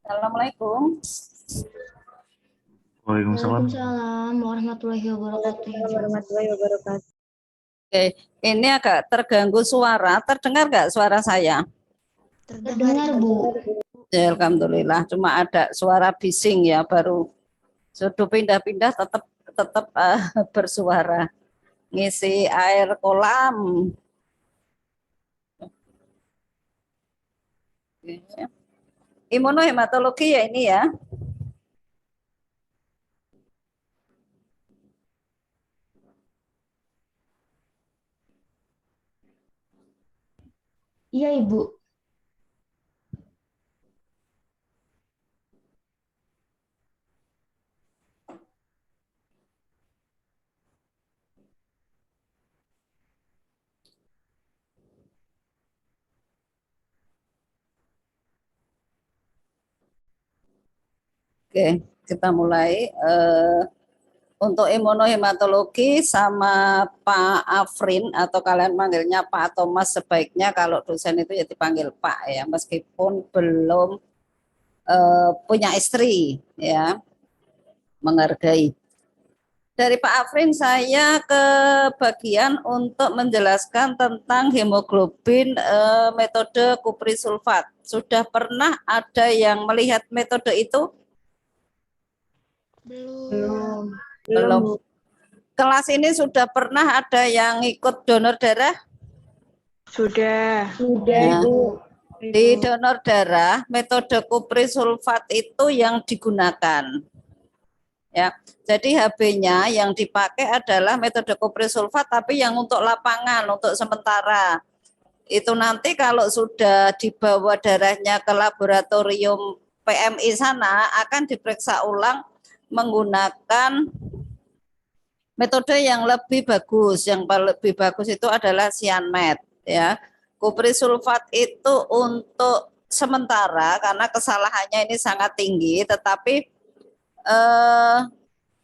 Assalamualaikum. Waalaikumsalam. Waalaikumsalam warahmatullahi wabarakatuh. Warahmatullahi wabarakatuh. Oke, ini agak terganggu suara. Terdengar nggak suara saya? Terdengar, Bu. Ya, alhamdulillah. Cuma ada suara bising ya, baru sudah pindah-pindah tetap tetap bersuara. Ngisi air kolam. Imunohematologi ya ini ya. Iya, Ibu. Oke, kita mulai. Untuk imunohematologi sama Pak Afrin atau kalian manggilnya Pak Thomas, sebaiknya kalau dosen itu ya dipanggil Pak ya, meskipun belum punya istri ya, menghargai. Dari Pak Afrin saya ke bagian untuk menjelaskan tentang hemoglobin metode kupri sulfat. Sudah pernah ada yang melihat metode itu? Belum. Belum. Kelas ini sudah pernah ada yang ikut donor darah? Sudah. Nah, Ibu. di donor darah, metode kupri sulfat itu yang digunakan. Ya, jadi HB-nya yang dipakai adalah metode kupri sulfat, tapi yang untuk lapangan, untuk sementara. Itu nanti kalau sudah dibawa darahnya ke laboratorium PMI sana, akan diperiksa ulang menggunakan metode yang lebih bagus. Yang lebih bagus itu adalah cyanmet ya. Kupri sulfat itu untuk sementara karena kesalahannya ini sangat tinggi, tetapi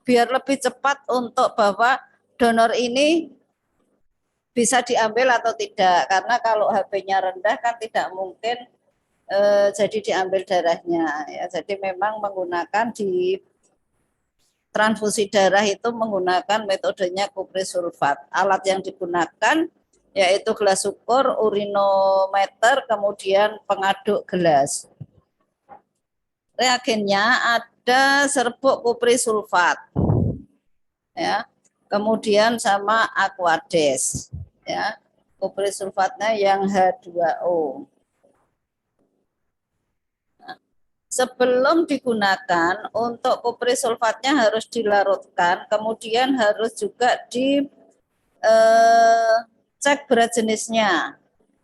biar lebih cepat untuk bahwa donor ini bisa diambil atau tidak, karena kalau HB-nya rendah kan tidak mungkin jadi diambil darahnya ya. Jadi memang menggunakan di transfusi darah itu menggunakan metodenya kupri sulfat. Alat yang digunakan yaitu gelas ukur, urinometer, kemudian pengaduk gelas. Reagennya ada serbuk kupri sulfat, ya, kemudian sama aquades, ya, kupri sulfatnya yang H2O. Sebelum digunakan, untuk kupri sulfatnya harus dilarutkan, kemudian harus juga cek berat jenisnya.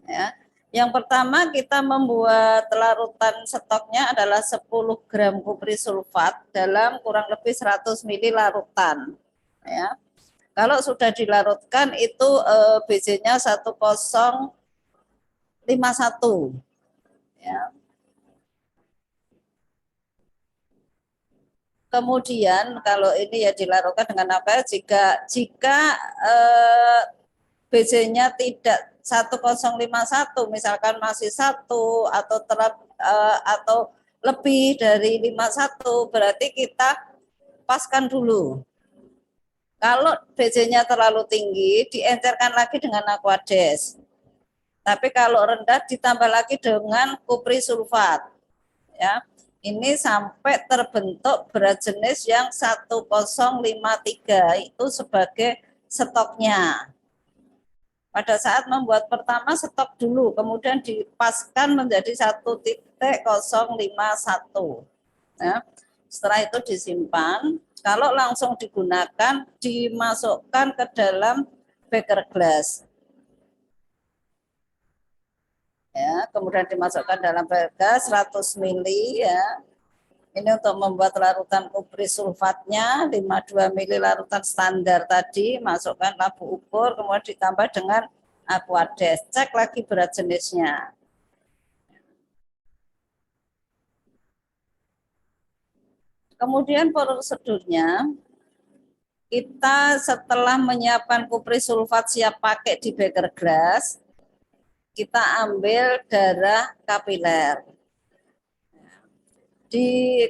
Ya. Yang pertama kita membuat larutan stoknya adalah 10 gram kupri sulfat dalam kurang lebih 100 ml larutan. Ya. Kalau sudah dilarutkan itu BJ-nya 1051. Ya. Kemudian kalau ini ya dilarutkan dengan apa? Jika BJ-nya tidak 1051, misalkan masih 1 atau lebih dari 51, berarti kita paskan dulu. Kalau BJ-nya terlalu tinggi, diencerkan lagi dengan aquades. Tapi kalau rendah ditambah lagi dengan kupri sulfat. Ya. Ini sampai terbentuk berat jenis yang 1053, itu sebagai stoknya. Pada saat membuat pertama stok dulu, kemudian dipaskan menjadi 1.051. Ya. Setelah itu disimpan, kalau langsung digunakan dimasukkan ke dalam beker glass. Ya, kemudian dimasukkan dalam beker 100 ml ya. Ini untuk membuat larutan kupri sulfatnya, 52 ml larutan standar tadi, masukkan labu ukur, kemudian ditambah dengan aquades. Cek lagi berat jenisnya. Kemudian prosedurnya, kita setelah menyiapkan kupri sulfat siap pakai di beker glass, kita ambil darah kapiler.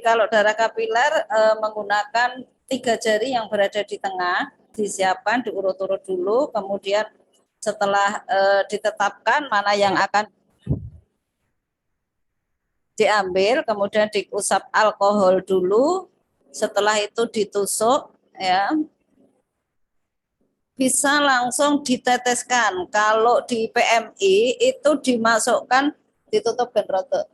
Kalau darah kapiler menggunakan 3 jari yang berada di tengah, disiapkan, diurut-urut dulu, kemudian setelah ditetapkan mana yang akan diambil, kemudian diusap alkohol dulu, setelah itu ditusuk, ya, bisa langsung diteteskan. Kalau di PMI itu dimasukkan, ditutup genrote.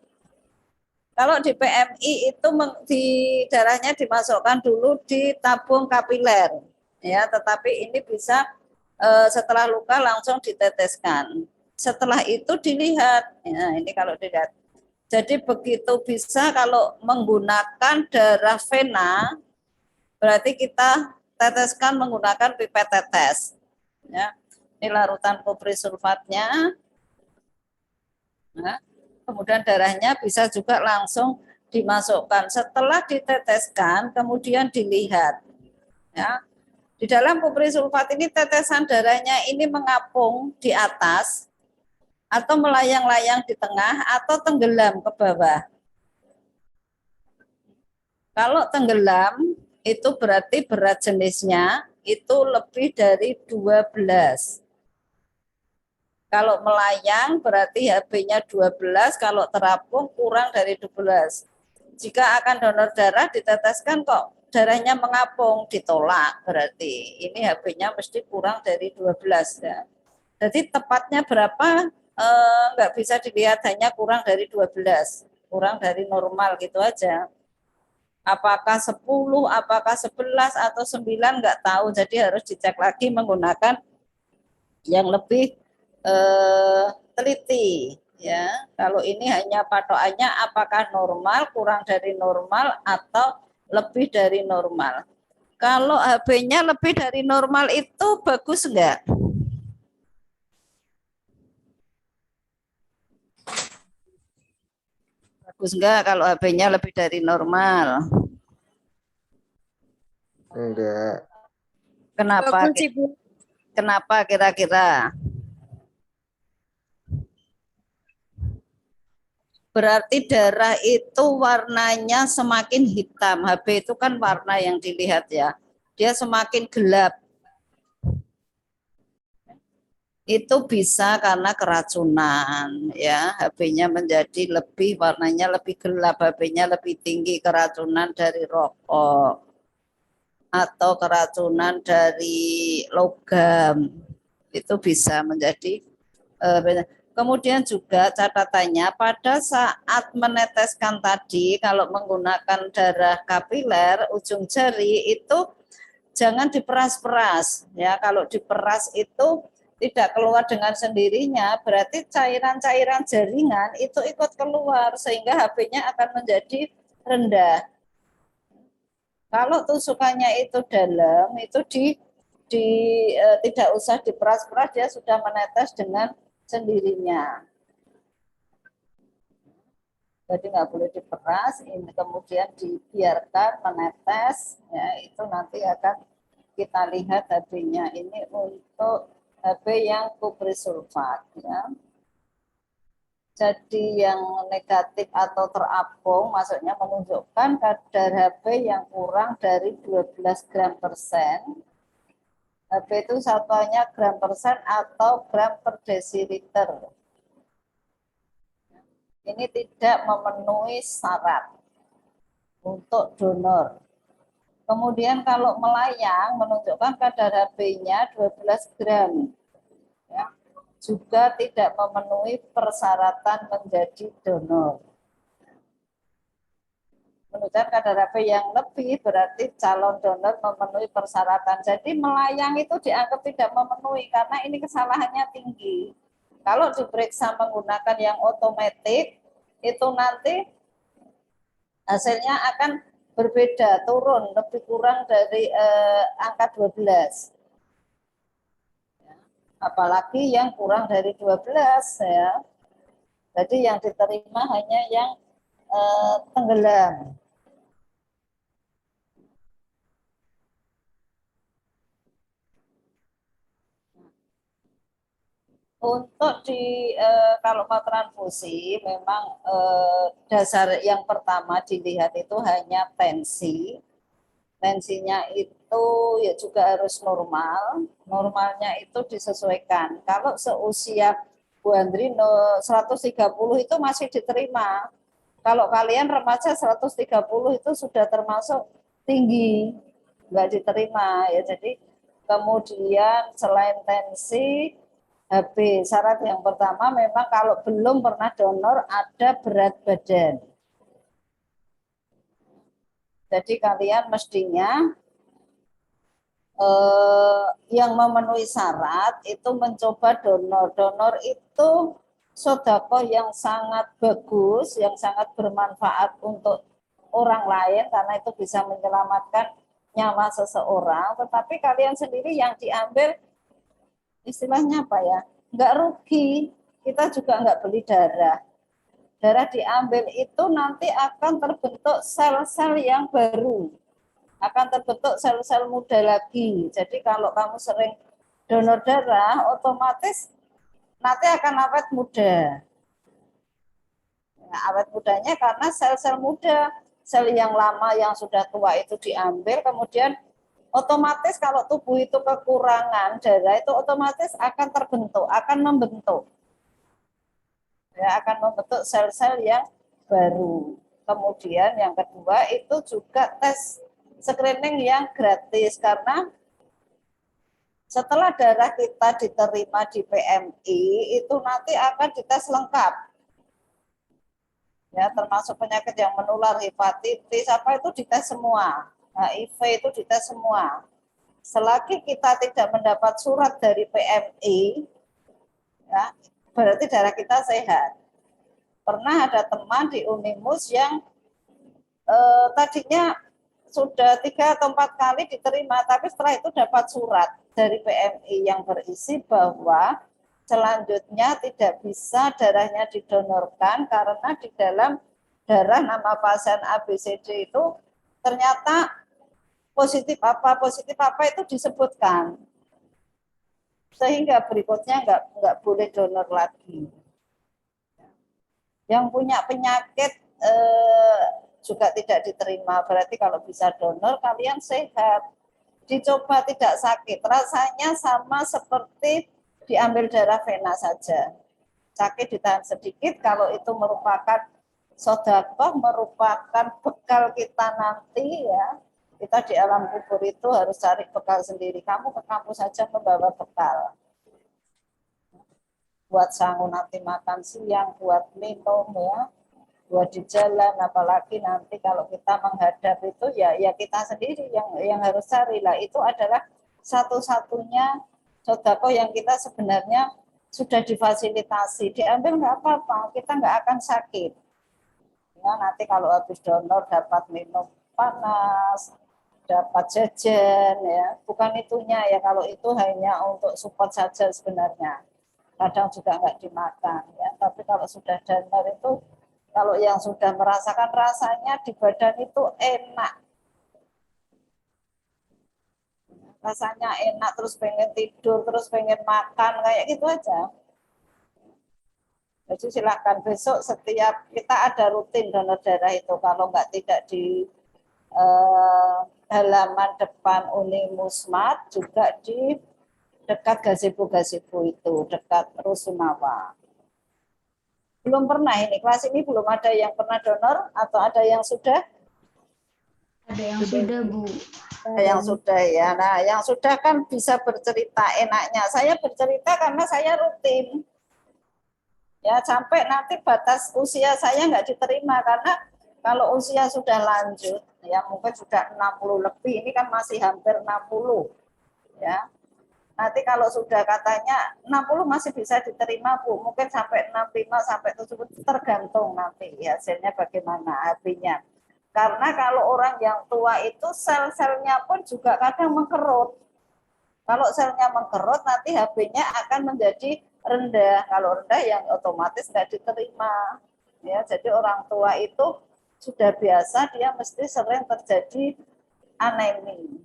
Kalau di PMI itu di darahnya dimasukkan dulu di tabung kapiler, ya. Tetapi ini bisa setelah luka langsung diteteskan. Setelah itu dilihat, ya, ini kalau dilihat. Jadi begitu bisa kalau menggunakan darah vena, berarti kita teteskan menggunakan pipet tetes. Ya, ini larutan kopri sulfatnya. Nah, kemudian darahnya bisa juga langsung dimasukkan. Setelah diteteskan, kemudian dilihat. Ya, di dalam kupri sulfat ini tetesan darahnya ini mengapung di atas, atau melayang-layang di tengah, atau tenggelam ke bawah. Kalau tenggelam, itu berarti berat jenisnya itu lebih dari 12. Kalau melayang berarti HB-nya 12, kalau terapung kurang dari 12. Jika akan donor darah diteteskan kok darahnya mengapung, ditolak, berarti ini HB-nya mesti kurang dari 12. Ya. Jadi tepatnya berapa nggak bisa dilihat, hanya kurang dari 12, kurang dari normal gitu aja. Apakah 10, apakah 11 atau 9 nggak tahu, jadi harus dicek lagi menggunakan yang lebih teliti, ya. Kalau ini hanya patokannya apakah normal, kurang dari normal, atau lebih dari normal. Kalau HB-nya lebih dari normal itu bagus enggak? Bagus enggak kalau HB-nya lebih dari normal? Enggak. Kenapa? Bagus, Ibu. Kenapa kira-kira? Berarti darah itu warnanya semakin hitam. HB itu kan warna yang dilihat ya. Dia semakin gelap. Itu bisa karena keracunan ya. HB-nya menjadi lebih, warnanya lebih gelap, HB-nya lebih tinggi, keracunan dari rokok atau keracunan dari logam. Itu bisa menjadi kemudian juga catatannya pada saat meneteskan tadi, kalau menggunakan darah kapiler ujung jari itu jangan diperas-peras ya. Kalau diperas itu tidak keluar dengan sendirinya, berarti cairan-cairan jaringan itu ikut keluar sehingga HB-nya akan menjadi rendah. Kalau tusukannya itu dalam, itu tidak usah diperas-peras, dia sudah menetes dengan sendirinya. Jadi nggak boleh diperas, ini kemudian dibiarkan menetes, ya itu nanti akan kita lihat HB-nya ini untuk HB yang kupri sulfat. Ya. Jadi yang negatif atau terapung, maksudnya menunjukkan kadar HB yang kurang dari 12 gram persen. HB itu satuannya gram persen atau gram per desiliter. Ini tidak memenuhi syarat untuk donor. Kemudian kalau melayang menunjukkan kadar HB-nya 12 gram. Ya, juga tidak memenuhi persyaratan menjadi donor. Menunjukkan kadar HB yang lebih berarti calon donor memenuhi persyaratan. Jadi melayang itu dianggap tidak memenuhi karena ini kesalahannya tinggi. Kalau diperiksa menggunakan yang otomatis, itu nanti hasilnya akan berbeda, turun lebih kurang dari angka 12. Apalagi yang kurang dari 12 ya. Jadi yang diterima hanya yang tenggelam. Untuk di kalau mau transfusi memang dasar yang pertama dilihat itu hanya tensi. Tensinya itu ya juga harus normal. Normalnya itu disesuaikan. Kalau seusia Bu Andri 130 itu masih diterima. Kalau kalian remaja 130 itu sudah termasuk tinggi, nggak diterima ya. Jadi kemudian selain tensi, HB syarat yang pertama memang kalau belum pernah donor ada berat badan. Jadi kalian mestinya yang memenuhi syarat itu mencoba donor. Donor itu sedekah yang sangat bagus, yang sangat bermanfaat untuk orang lain karena itu bisa menyelamatkan nyawa seseorang. Tetapi kalian sendiri yang diambil istilahnya apa ya? Nggak rugi. Kita juga nggak beli darah. Darah diambil itu nanti akan terbentuk sel-sel yang baru, akan terbentuk sel-sel muda lagi. Jadi kalau kamu sering donor darah, otomatis nanti akan awet muda. Nah, awet mudanya karena sel-sel muda, sel yang lama yang sudah tua itu diambil, kemudian otomatis kalau tubuh itu kekurangan darah itu otomatis akan terbentuk, akan membentuk. Ya, akan membentuk sel-sel yang baru. Kemudian yang kedua itu juga tes screening yang gratis karena setelah darah kita diterima di PMI itu nanti akan dites lengkap. Ya, termasuk penyakit yang menular, hepatitis, apa itu dites semua. HIV itu dites semua. Selagi kita tidak mendapat surat dari PMI, ya, berarti darah kita sehat. Pernah ada teman di Unimus yang tadinya sudah 3 atau 4 kali diterima, tapi setelah itu dapat surat dari PMI yang berisi bahwa selanjutnya tidak bisa darahnya didonorkan karena di dalam darah nama pasien ABCD itu ternyata positif apa itu disebutkan, sehingga berikutnya nggak boleh donor lagi. Yang punya penyakit juga tidak diterima. Berarti kalau bisa donor kalian sehat. Dicoba tidak sakit. Rasanya sama seperti diambil darah vena saja. Sakit ditahan sedikit, kalau itu merupakan sedekah, merupakan bekal kita nanti ya. Kita di alam kubur itu harus cari bekal sendiri. Kamu ke kampus saja membawa bekal. Buat sangu nanti makan siang, buat minum ya, buat di jalan, apalagi nanti kalau kita menghadap itu ya kita sendiri yang harus cari lah. Itu adalah satu-satunya sodako yang kita sebenarnya sudah difasilitasi. Diambil nggak apa-apa, kita nggak akan sakit. Ya, nanti kalau habis donor dapat minum panas, dapat jajan ya, bukan itunya ya. Kalau itu hanya untuk support saja sebenarnya. Kadang juga nggak dimakan ya. Tapi kalau sudah donor itu, kalau yang sudah merasakan rasanya di badan itu enak, rasanya enak, terus pengen tidur, terus pengen makan, kayak gitu aja. Jadi silakan besok setiap kita ada rutin donor darah itu, kalau nggak tidak di halaman depan Unimusmat, juga di dekat gazebo itu, dekat Rusunawa. Belum pernah ini, kelas ini belum ada yang pernah donor atau ada yang sudah? Ada yang sudah, Bu. Yang sudah ya. Nah, yang sudah kan bisa bercerita enaknya. Saya bercerita karena saya rutin. Ya, sampai nanti batas usia saya nggak diterima karena kalau usia sudah lanjut, ya mungkin sudah 60 lebih, ini kan masih hampir 60. Ya. Nanti kalau sudah katanya 60 masih bisa diterima, Bu. Mungkin sampai 65 sampai 70 tergantung nanti hasilnya bagaimana HB-nya. Karena kalau orang yang tua itu sel-selnya pun juga kadang mengkerut. Kalau selnya mengkerut nanti HB-nya akan menjadi rendah. Kalau rendah yang otomatis nggak diterima. Ya, jadi orang tua itu sudah biasa dia mesti sering terjadi anemi.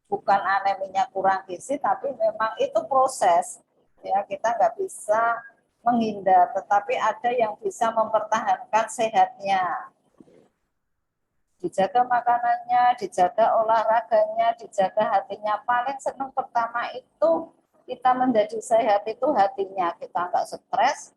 Bu bukan aneminya kurang gizi, tapi memang itu proses. Ya, kita nggak bisa menghindar, tetapi ada yang bisa mempertahankan sehatnya. Dijaga makanannya, dijaga olahraganya, dijaga hatinya. Paling senang pertama itu kita menjadi sehat itu hatinya. Kita nggak stres,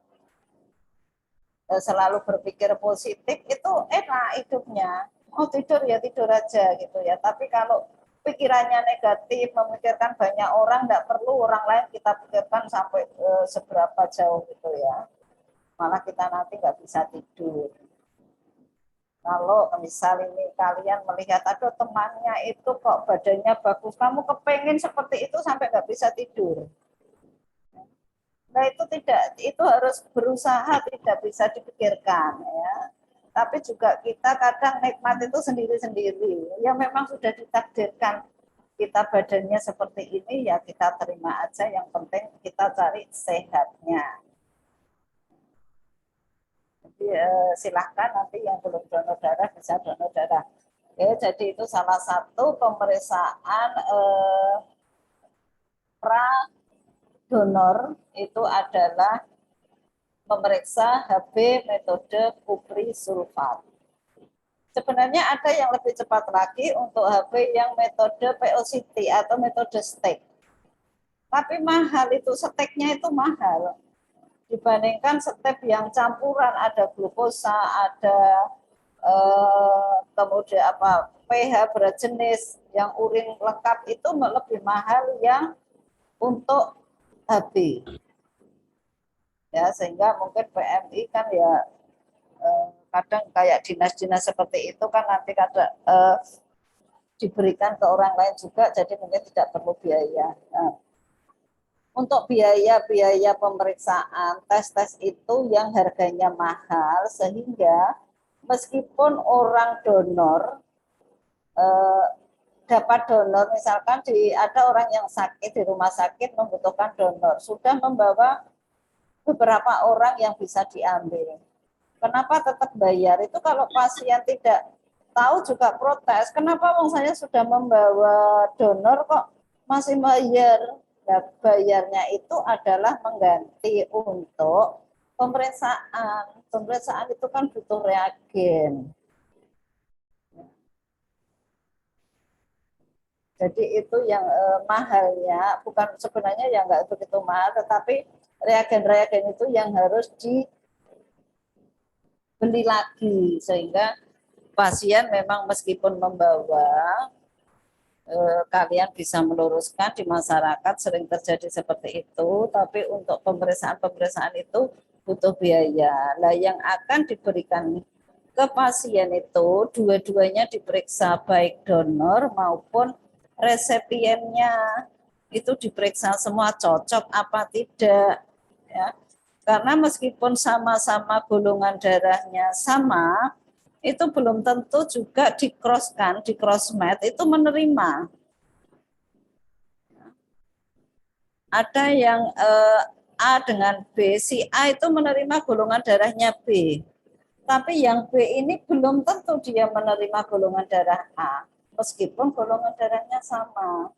selalu berpikir positif, itu enak hidupnya. Oh tidur ya tidur aja gitu ya. Tapi kalau pikirannya negatif, memikirkan banyak orang, nggak perlu orang lain kita pikirkan sampai seberapa jauh gitu ya. Malah kita nanti nggak bisa tidur. Kalau misal ini kalian melihat ada temannya itu kok badannya bagus, kamu kepengen seperti itu sampai nggak bisa tidur. Nah itu tidak, itu harus berusaha, tidak bisa dipikirkan ya. Tapi juga kita kadang nikmat itu sendiri-sendiri. Ya memang sudah ditakdirkan kita badannya seperti ini, ya kita terima aja. Yang penting kita cari sehatnya. Jadi silahkan nanti yang belum donor darah bisa donor darah. Jadi itu salah satu pemeriksaan pra donor itu adalah memeriksa HB metode kupri sulfat. Sebenarnya ada yang lebih cepat lagi untuk HB yang metode POCT atau metode stek. Tapi mahal itu, steknya itu mahal. Dibandingkan step yang campuran, ada glukosa, ada kemudian apa pH berat jenis, yang urin lengkap itu lebih mahal yang untuk HB. Ya, sehingga mungkin PMI kan ya kadang kayak dinas-dinas seperti itu kan nanti kadang diberikan ke orang lain juga, jadi mungkin tidak perlu biaya. Nah, untuk biaya-biaya pemeriksaan tes-tes itu yang harganya mahal, sehingga meskipun orang donor dapat donor, misalkan ada orang yang sakit di rumah sakit membutuhkan donor, sudah membawa beberapa orang yang bisa diambil. Kenapa tetap bayar? Itu kalau pasien tidak tahu juga protes. Kenapa wong saya sudah membawa donor kok masih bayar? Nah, bayarnya itu adalah mengganti untuk pemeriksaan. Pemeriksaan itu kan butuh reagen. Jadi itu yang mahalnya, bukan sebenarnya yang nggak begitu mahal, tetapi reagen-reagen itu yang harus dibeli lagi, sehingga pasien memang meskipun membawa, kalian bisa meluruskan di masyarakat sering terjadi seperti itu, tapi untuk pemeriksaan-pemeriksaan itu butuh biaya. Nah, yang akan diberikan ke pasien itu dua-duanya diperiksa, baik donor maupun resepiennya itu diperiksa semua cocok apa tidak ya. Karena meskipun sama-sama golongan darahnya sama, itu belum tentu juga di crossmat itu menerima. Ada yang A dengan B, si A itu menerima golongan darahnya B. Tapi yang B ini belum tentu dia menerima golongan darah A, meskipun golongan darahnya sama.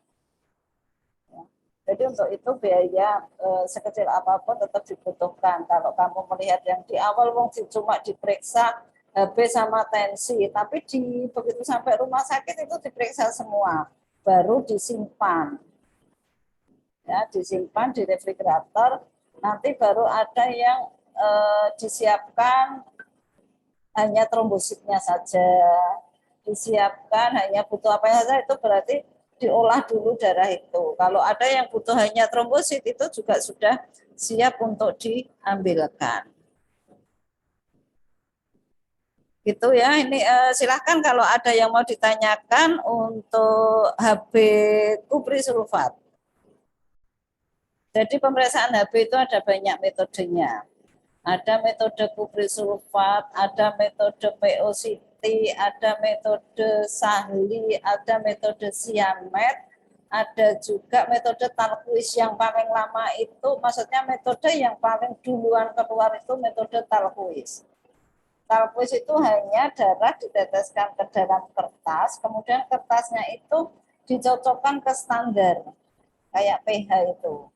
Jadi untuk itu biaya sekecil apapun tetap dibutuhkan. Kalau kamu melihat yang di awal cuma diperiksa HB sama tensi, tapi begitu sampai rumah sakit itu diperiksa semua, baru disimpan. Ya, disimpan di refrigerator, nanti baru ada yang disiapkan hanya trombositnya saja, disiapkan hanya butuh apa saja, itu berarti diolah dulu darah itu. Kalau ada yang butuh hanya trombosit itu juga sudah siap untuk diambilkan. Gitu ya, ini silahkan kalau ada yang mau ditanyakan untuk HB kupri sulfat. Jadi pemeriksaan HB itu ada banyak metodenya. Ada metode kupri sulfat, ada metode POCT, ada metode Sahli, ada metode Siamet, ada juga metode Talquis. Yang paling lama itu, maksudnya metode yang paling duluan keluar itu metode Talquis. Talquis itu hanya darah diteteskan ke dalam kertas, kemudian kertasnya itu dicocokkan ke standar, kayak pH itu.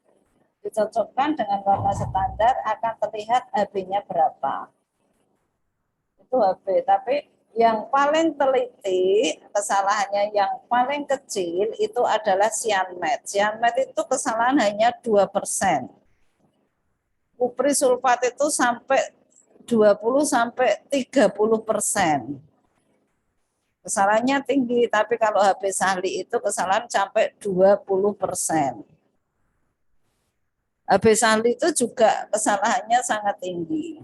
Dicocokkan dengan warna standar akan terlihat HB-nya berapa. Itu HB, tapi yang paling teliti, kesalahannya yang paling kecil itu adalah cyanide. Cyanide itu kesalahan hanya 2%. Kuprisulfat itu sampai 20 sampai 30%. Kesalahannya tinggi, tapi kalau HB Sahli itu kesalahan sampai 20%. HB Sahli itu juga kesalahannya sangat tinggi.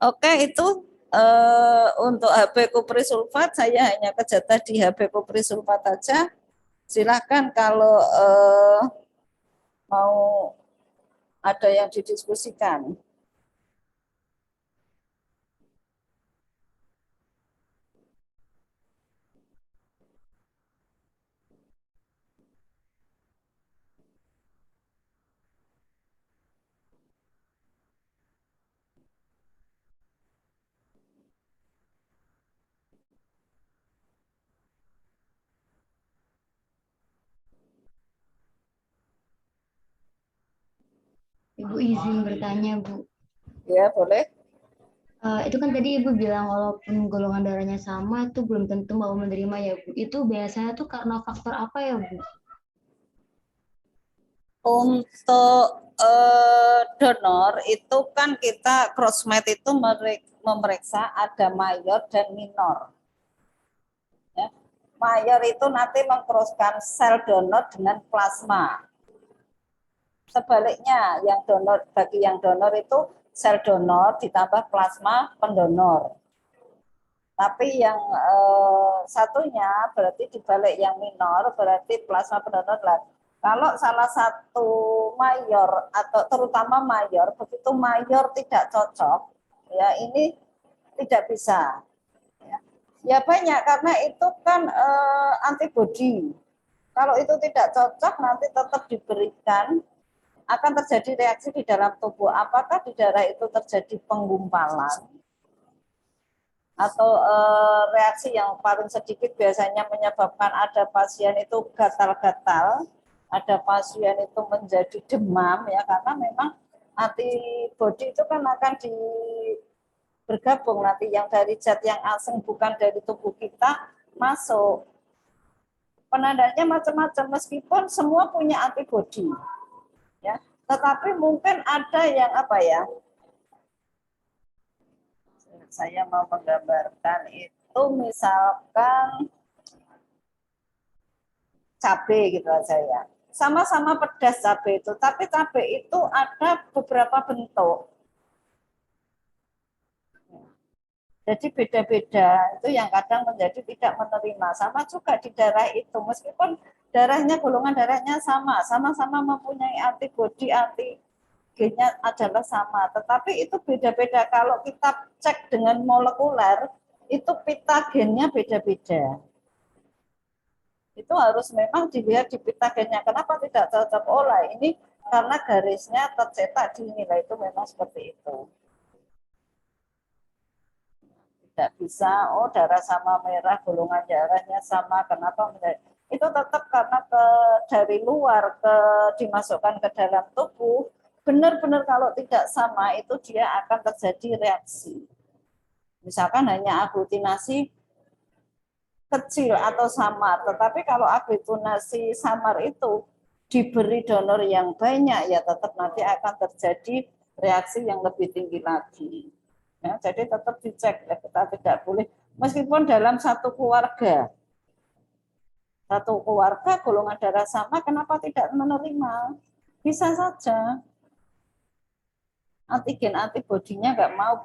Oke, itu untuk HB kuprisulfat saya hanya kejata di HB kuprisulfat saja. Silakan kalau mau ada yang didiskusikan. Ibu izin bertanya, Bu. Ya, boleh. Itu kan tadi Ibu bilang walaupun golongan darahnya sama itu belum tentu mau menerima ya, Bu. Itu biasanya tuh karena faktor apa ya, Bu? Untuk donor itu kan kita crossmatch itu memeriksa ada mayor dan minor. Ya. Mayor itu nanti mengcrosskan sel donor dengan plasma. Sebaliknya, yang donor bagi yang donor itu sel donor ditambah plasma pendonor. Tapi yang satunya berarti dibalik yang minor berarti plasma pendonor lagi. Kalau salah satu mayor atau terutama mayor, begitu mayor tidak cocok, ya ini tidak bisa. Ya banyak karena itu kan antibodi. Kalau itu tidak cocok nanti tetap diberikan, akan terjadi reaksi di dalam tubuh. Apakah di darah itu terjadi penggumpalan atau reaksi yang paling sedikit biasanya menyebabkan ada pasien itu gatal-gatal, ada pasien itu menjadi demam ya karena memang antibodi itu kan akan bergabung nanti yang dari zat yang asing bukan dari tubuh kita masuk. Penandanya macam-macam meskipun semua punya antibodi. Ya, tetapi mungkin ada yang apa ya? Saya mau menggambarkan itu misalkan cabai gitu aja ya. Sama-sama pedas cabai itu, tapi cabai itu ada beberapa bentuk. Jadi beda-beda, itu yang kadang menjadi tidak menerima. Sama juga di darah itu, meskipun darahnya, golongan darahnya sama-sama mempunyai antibodi, antigennya adalah sama. Tetapi itu beda-beda, kalau kita cek dengan molekuler, itu pitagennya beda-beda. Itu harus memang dilihat di pitagennya. Kenapa tidak cocok? Oh lah, ini karena garisnya tercetak di nilai itu memang seperti itu. Tidak bisa, oh darah sama merah, golongan darahnya sama, kenapa itu tetap karena dari luar dimasukkan ke dalam tubuh, benar-benar kalau tidak sama itu dia akan terjadi reaksi. Misalkan hanya aglutinasi kecil atau samar, tetapi kalau aglutinasi samar itu diberi donor yang banyak ya tetap nanti akan terjadi reaksi yang lebih tinggi lagi. Ya, jadi tetap dicek, ya, kita tidak boleh, meskipun dalam satu keluarga golongan darah sama, kenapa tidak menerima? Bisa saja antigen antibodinya nggak mau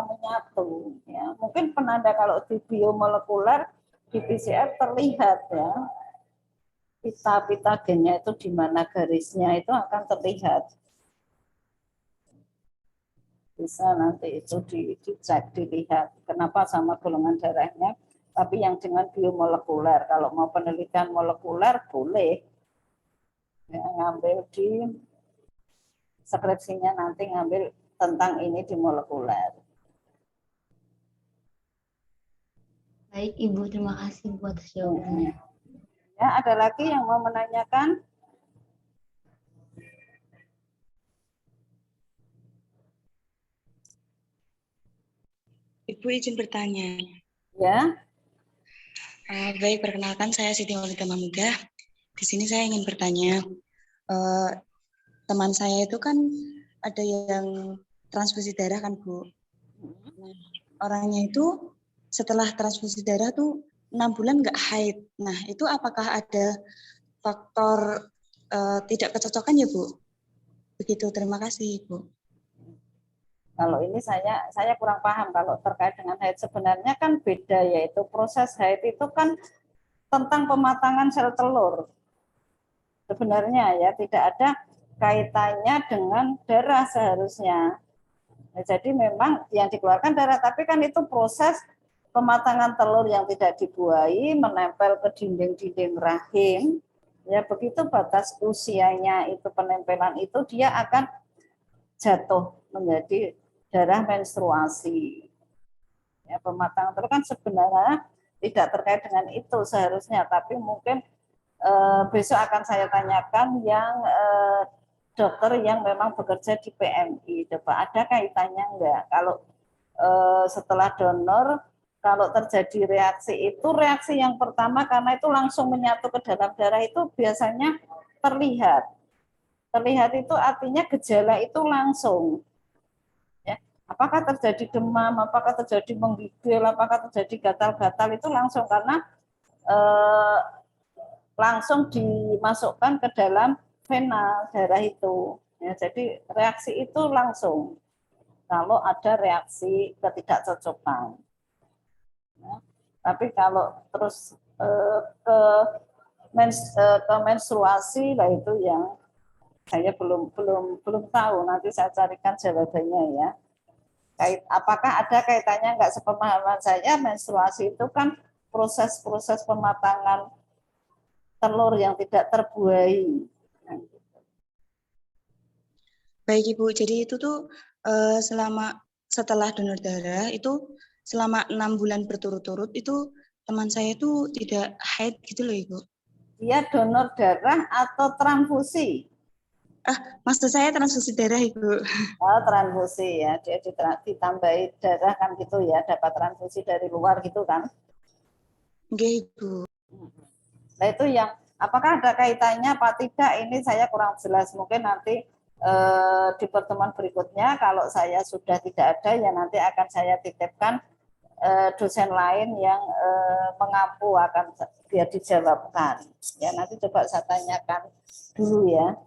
menyatu. Ya, mungkin penanda kalau di biomolekuler di PCR terlihat ya, pita gennya itu di mana garisnya itu akan terlihat. Bisa nanti itu dicek, dilihat kenapa sama golongan darahnya, tapi yang dengan biomolekuler. Kalau mau penelitian molekuler boleh ya, ngambil di skripsinya nanti ngambil tentang ini di molekuler. Baik, Ibu. Terima kasih buat jawabannya. Ya, ada lagi yang mau menanyakan? Ibu izin bertanya. Ya, Baik, perkenalkan saya Siti Maulida Mahmudah. Di sini saya ingin bertanya, teman saya itu kan ada yang transfusi darah kan Bu. Nah, orangnya itu setelah transfusi darah tuh 6 bulan nggak haid. Nah, itu apakah ada faktor tidak kecocokan ya Bu? Begitu, terima kasih Bu. kalau ini saya kurang paham kalau terkait dengan haid. Sebenarnya kan beda, yaitu proses haid itu kan tentang pematangan sel telur. Sebenarnya ya tidak ada kaitannya dengan darah seharusnya. Nah, jadi memang yang dikeluarkan darah, tapi kan itu proses pematangan telur yang tidak dibuahi menempel ke dinding-dinding rahim. Ya begitu batas usianya itu penempelan itu dia akan jatuh menjadi darah menstruasi. Ya, pematangan telur kan sebenarnya tidak terkait dengan itu seharusnya, tapi mungkin besok akan saya tanyakan yang dokter yang memang bekerja di PMI. Coba ada kaitannya enggak? Kalau setelah donor, kalau terjadi reaksi itu, reaksi yang pertama karena itu langsung menyatu ke dalam darah itu biasanya terlihat. Terlihat itu artinya gejala itu langsung. Ya. Apakah terjadi demam, apakah terjadi menggigil, apakah terjadi gatal-gatal itu langsung karena langsung dimasukkan ke dalam vena darah itu. Ya, jadi reaksi itu langsung kalau ada reaksi ketidakcocokan. Ya. Tapi kalau terus ke menstruasi lah itu yang saya belum tahu. Nanti saya carikan jawabannya ya. Apakah ada kaitannya? Enggak, sepemahaman saya menstruasi itu kan proses-proses pematangan telur yang tidak terbuai. Baik Ibu, jadi itu tuh setelah donor darah itu selama 6 bulan berturut-turut itu teman saya itu tidak haid gitu loh Ibu. Dia donor darah atau transfusi? Maksud saya transfusi darah Ibu. Oh, transfusi ya, dia ditambahi darah kan gitu ya, dapat transfusi dari luar gitu kan. Enggak Ibu. Nah itu yang apakah ada kaitannya apa tidak, ini saya kurang jelas. Mungkin nanti di pertemuan berikutnya kalau saya sudah tidak ada ya nanti akan saya titipkan dosen lain yang mengampu akan biar dijawabkan. Ya nanti coba saya tanyakan dulu ya.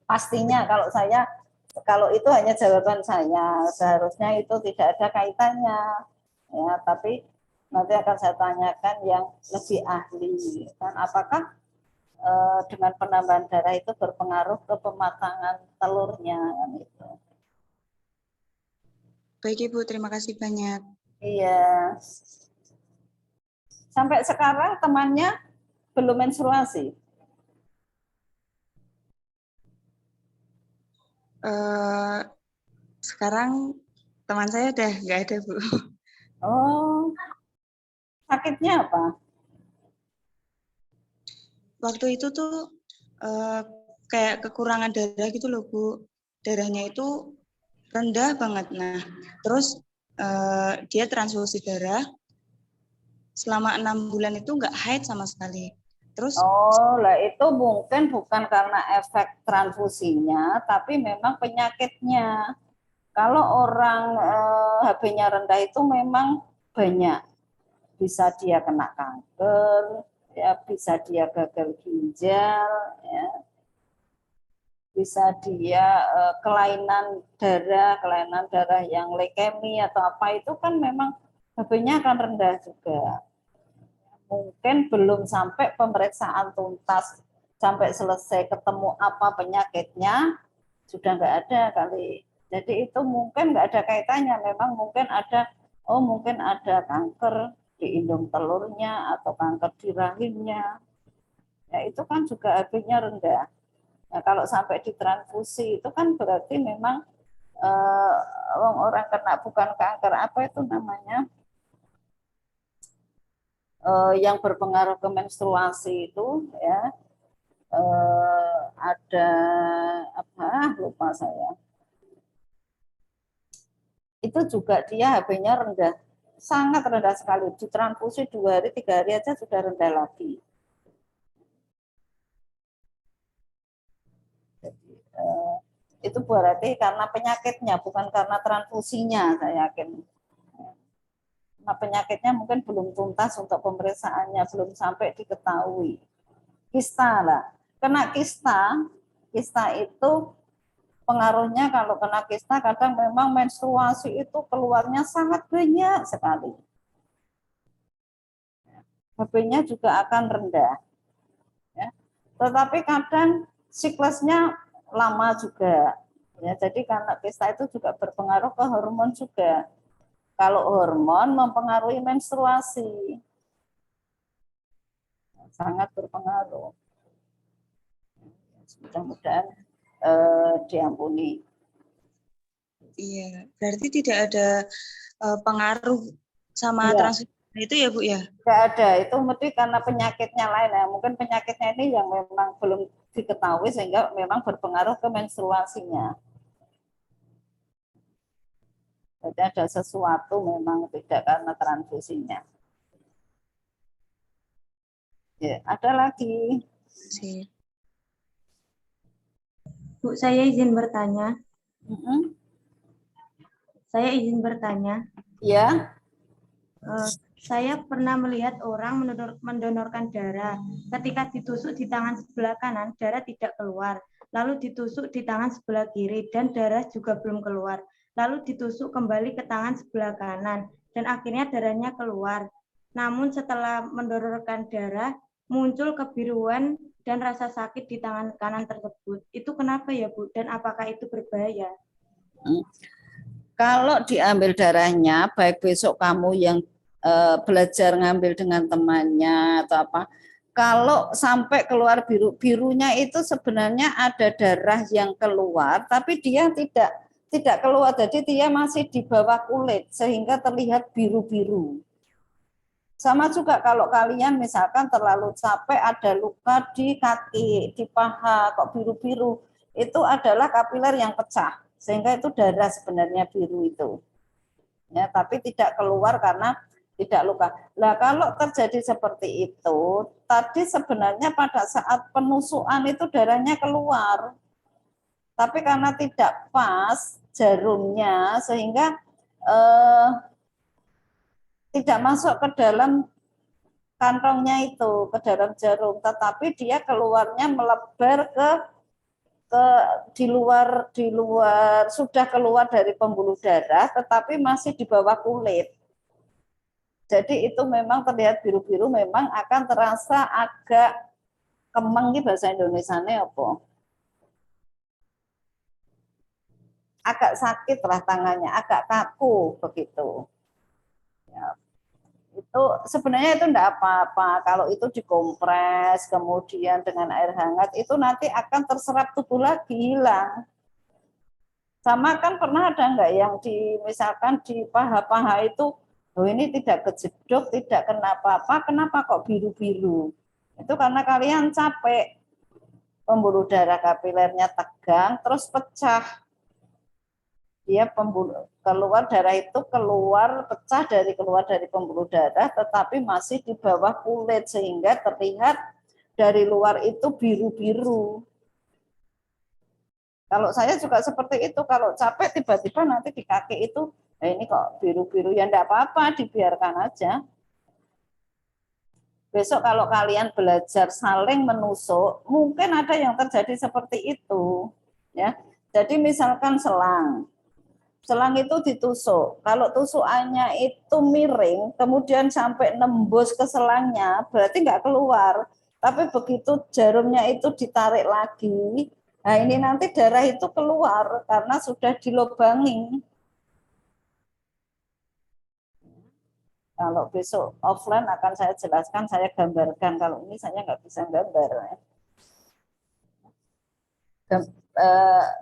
Pastinya kalau itu hanya jawaban saya, seharusnya itu tidak ada kaitannya. Ya, tapi nanti akan saya tanyakan yang lebih ahli. Dan apakah dengan penambahan darah itu berpengaruh ke pematangan telurnya kan itu. Baik Ibu, terima kasih banyak. Iya. Sampai sekarang temannya belum menstruasi. Sekarang teman saya udah nggak ada Bu. Oh, sakitnya apa? Waktu itu tuh kayak kekurangan darah gitu loh Bu. Darahnya itu rendah banget. Nah, terus dia transfusi darah selama 6 bulan itu nggak haid sama sekali. Terus Oh, lah itu mungkin bukan karena efek transfusinya, tapi memang penyakitnya. Kalau orang HB-nya rendah itu memang banyak. Bisa dia kena kanker, ya bisa dia gagal ginjal, ya. Bisa dia kelainan darah yang leukemia atau apa itu kan memang HB-nya akan rendah juga. Mungkin belum sampai pemeriksaan tuntas sampai selesai ketemu apa penyakitnya sudah nggak ada kali. Jadi itu mungkin nggak ada kaitannya. Memang mungkin ada kanker di indung telurnya atau kanker di rahimnya. Ya itu kan juga HB-nya rendah. Nah, kalau sampai ditransfusi itu kan berarti memang orang kena bukan kanker apa itu namanya yang berpengaruh ke menstruasi itu ya ada apa lupa saya. Itu juga dia HB-nya rendah, sangat rendah sekali. Ditransfusi 2 hari 3 hari aja sudah rendah lagi. Jadi, itu berarti karena penyakitnya, bukan karena transfusinya, saya yakin. Nah, penyakitnya mungkin belum tuntas untuk pemeriksaannya, belum sampai diketahui. Kista lah, kena kista, kista itu pengaruhnya kalau kena kista kadang memang menstruasi itu keluarnya sangat banyak sekali. HB-nya juga akan rendah. Ya. Tetapi kadang siklusnya lama juga. Ya, jadi karena kista itu juga berpengaruh ke hormon juga. Kalau hormon mempengaruhi menstruasi, sangat berpengaruh. Mudah-mudahan diampuni. Iya, berarti tidak ada pengaruh sama Ya. transfusi itu ya Bu ya? Tidak ada, itu mesti karena penyakitnya lain ya. Mungkin penyakitnya ini yang memang belum diketahui sehingga memang berpengaruh ke menstruasinya. Jadi ada sesuatu memang tidak karena transfusinya. Ya, ada lagi. Sih. Bu, saya izin bertanya. Mm-mm. Saya izin bertanya. Ya, Saya pernah melihat orang mendonorkan darah. Ketika ditusuk di tangan sebelah kanan, darah tidak keluar. Lalu ditusuk di tangan sebelah kiri dan darah juga belum keluar. Lalu ditusuk kembali ke tangan sebelah kanan dan akhirnya darahnya keluar. Namun setelah mendonorkan darah, muncul kebiruan dan rasa sakit di tangan kanan tersebut. Itu kenapa ya, Bu? Dan apakah itu berbahaya? kalau diambil darahnya, baik besok kamu yang belajar ngambil dengan temannya atau apa, kalau sampai keluar birunya itu sebenarnya ada darah yang keluar, tapi dia tidak keluar, jadi dia masih di bawah kulit sehingga terlihat biru-biru. Sama juga kalau kalian misalkan terlalu capek ada luka di kaki, di paha, kok biru-biru, itu adalah kapiler yang pecah, sehingga itu darah sebenarnya biru itu. Ya, tapi tidak keluar karena tidak luka. Nah, kalau terjadi seperti itu, tadi sebenarnya pada saat penusukan itu darahnya keluar. Tapi karena tidak pas jarumnya sehingga tidak masuk ke dalam kantongnya itu, ke dalam jarum, tetapi dia keluarnya melebar ke di luar sudah keluar dari pembuluh darah tetapi masih di bawah kulit. Jadi itu memang terlihat biru-biru, memang akan terasa agak kemeng, bahasa Indonesianya apa? Agak sakit lah tangannya, agak kaku begitu. Ya, itu sebenarnya itu enggak apa-apa. Kalau itu dikompres kemudian dengan air hangat itu nanti akan terserap tubuh lagi, hilang. Sama kan pernah ada enggak yang misalkan di paha-paha itu, oh ini tidak kejedok, tidak kenapa-apa, kenapa kok biru-biru? Itu karena kalian capek, pembuluh darah kapilernya tegang, terus pecah. Dia keluar darah itu pecah keluar dari pembuluh darah, tetapi masih di bawah kulit sehingga terlihat dari luar itu biru-biru. Kalau saya juga seperti itu, kalau capek tiba-tiba nanti di kaki itu, ini kok biru-biru, ya enggak apa-apa, dibiarkan aja. Besok kalau kalian belajar saling menusuk, mungkin ada yang terjadi seperti itu, ya. Jadi misalkan selang itu ditusuk. Kalau tusukannya itu miring, kemudian sampai nembus ke selangnya, berarti nggak keluar. Tapi begitu jarumnya itu ditarik lagi, nah ini nanti darah itu keluar karena sudah dilubangi. Kalau besok offline akan saya jelaskan, saya gambarkan. Kalau ini saya nggak bisa gambar.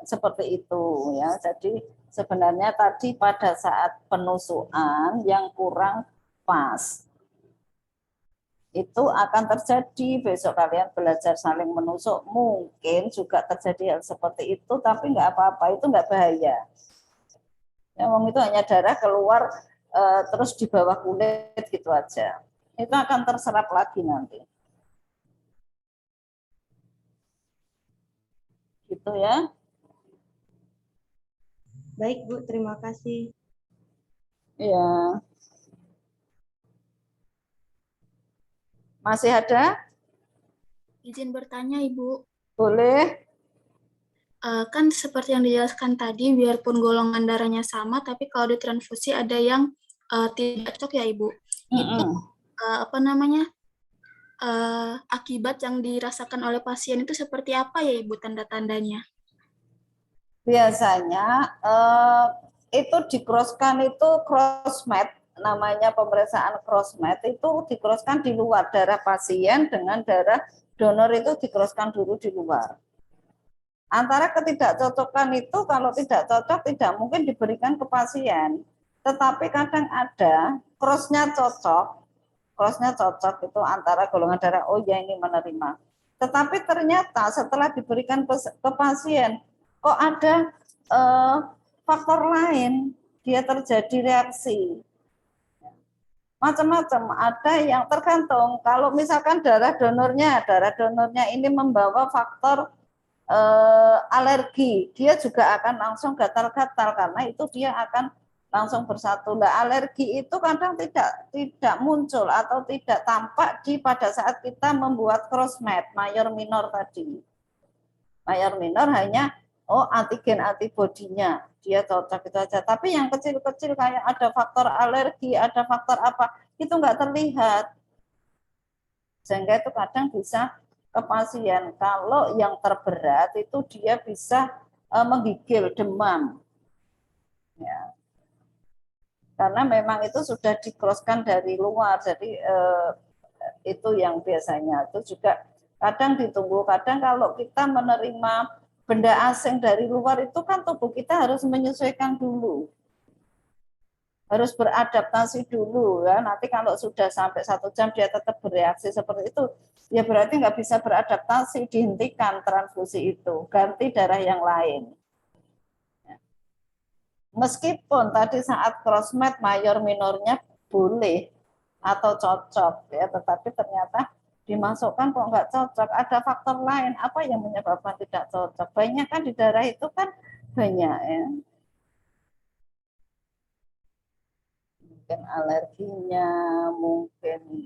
Seperti itu ya. Jadi sebenarnya tadi pada saat penusukan yang kurang pas. itu akan terjadi. Besok kalian belajar saling menusuk, mungkin juga terjadi hal seperti itu, tapi nggak apa-apa, itu nggak bahaya. Ya, itu hanya darah keluar terus di bawah kulit gitu aja. Itu akan terserap lagi nanti. Gitu ya. Baik, Bu. Terima kasih. Iya. Masih ada? Izin bertanya, Ibu. Boleh. Kan seperti yang dijelaskan tadi, biarpun golongan darahnya sama, tapi kalau ditransfusi ada yang tidak cocok ya, Ibu. Itu apa namanya? Akibat yang dirasakan oleh pasien itu seperti apa ya, Ibu, tanda-tandanya? Biasanya itu di-cross-kan itu cross-match, namanya pemeriksaan cross-match itu di-cross-kan di luar, darah pasien dengan darah donor itu di-cross-kan dulu di luar. Antara ketidakcocokan itu kalau tidak cocok tidak mungkin diberikan ke pasien, tetapi kadang ada cross-nya cocok itu antara golongan darah oh ya ini menerima. Tetapi ternyata setelah diberikan ke pasien kok ada faktor lain, dia terjadi reaksi. Macam-macam, ada yang tergantung. Kalau misalkan darah donornya ini membawa faktor alergi, dia juga akan langsung gatal-gatal karena itu dia akan langsung bersatu. Nah, alergi itu kadang tidak muncul atau tidak tampak pada saat kita membuat cross-match mayor minor tadi. Mayor minor hanya antigen antibodinya dia cocok itu aja. Tapi yang kecil-kecil kayak ada faktor alergi, ada faktor apa, itu nggak terlihat. Sehingga itu kadang bisa ke pasien. Kalau yang terberat itu dia bisa menggigil, demam. Ya. Karena memang itu sudah di-cross-kan dari luar, jadi itu yang biasanya itu juga kadang ditunggu. Kadang kalau kita menerima benda asing dari luar itu kan tubuh kita harus menyesuaikan dulu, harus beradaptasi dulu ya. Nanti kalau sudah sampai 1 jam dia tetap bereaksi seperti itu, ya berarti nggak bisa beradaptasi, dihentikan transfusi itu, ganti darah yang lain. Meskipun tadi saat cross-match mayor minornya boleh atau cocok ya, tetapi ternyata dimasukkan kok nggak cocok, ada faktor lain apa yang menyebabkan tidak cocok. Banyak kan di darah itu kan banyak ya. Mungkin alerginya, mungkin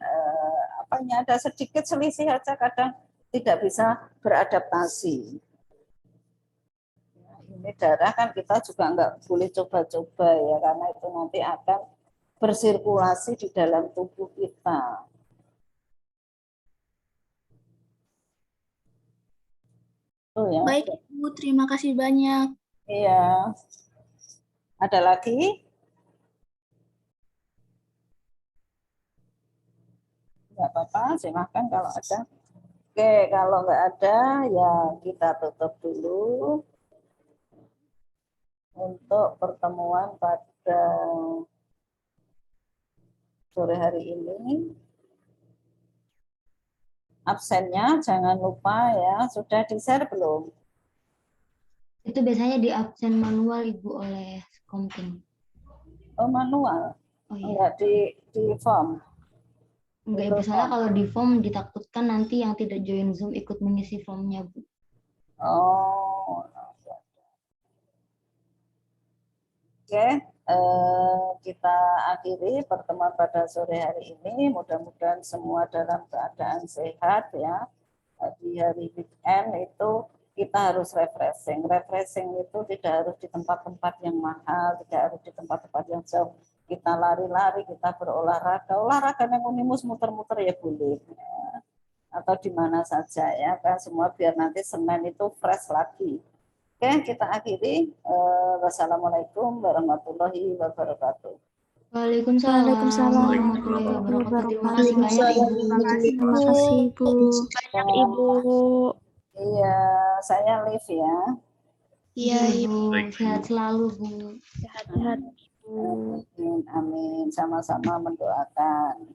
apanya ada sedikit selisih aja kadang tidak bisa beradaptasi. Ini darah kan kita juga nggak boleh coba-coba ya, karena itu nanti akan bersirkulasi di dalam tubuh kita. Oh ya. Baik, Ibu, terima kasih banyak. Iya. Ada lagi? Nggak apa-apa, silahkan kalau ada. Oke, kalau nggak ada ya kita tutup dulu untuk pertemuan pada sore hari ini. Absennya jangan lupa ya, sudah di-share belum? Itu biasanya di absen manual Ibu oleh Komting. Oh manual? Oh iya. Enggak di form? Enggak, Ibu, salah kalau di form ditakutkan nanti yang tidak join Zoom ikut mengisi formnya, Bu. Oh. Oke, kita akhiri pertemuan pada sore hari ini. Mudah-mudahan semua dalam keadaan sehat ya. Di hari weekend itu kita harus refreshing. Refreshing itu tidak harus di tempat-tempat yang mahal, tidak harus di tempat-tempat yang jauh. Kita lari-lari, kita berolahraga. Olahraga yang unimus muter-muter ya boleh. Ya. Atau di mana saja ya, kan semua biar nanti Senin itu fresh lagi. Oke, kita akhiri. Wassalamualaikum warahmatullahi wabarakatuh. Waalaikumsalam warahmatullahi wabarakatuh. Terima kasih banyak, Ibu. Terima kasih, Bu. Banyak, Ibu. Iya, saya live ya. Iya, Ibu. Sehat selalu, Bu. Sehat-sehat, Bu. Amin, amin. Sama-sama mendoakan.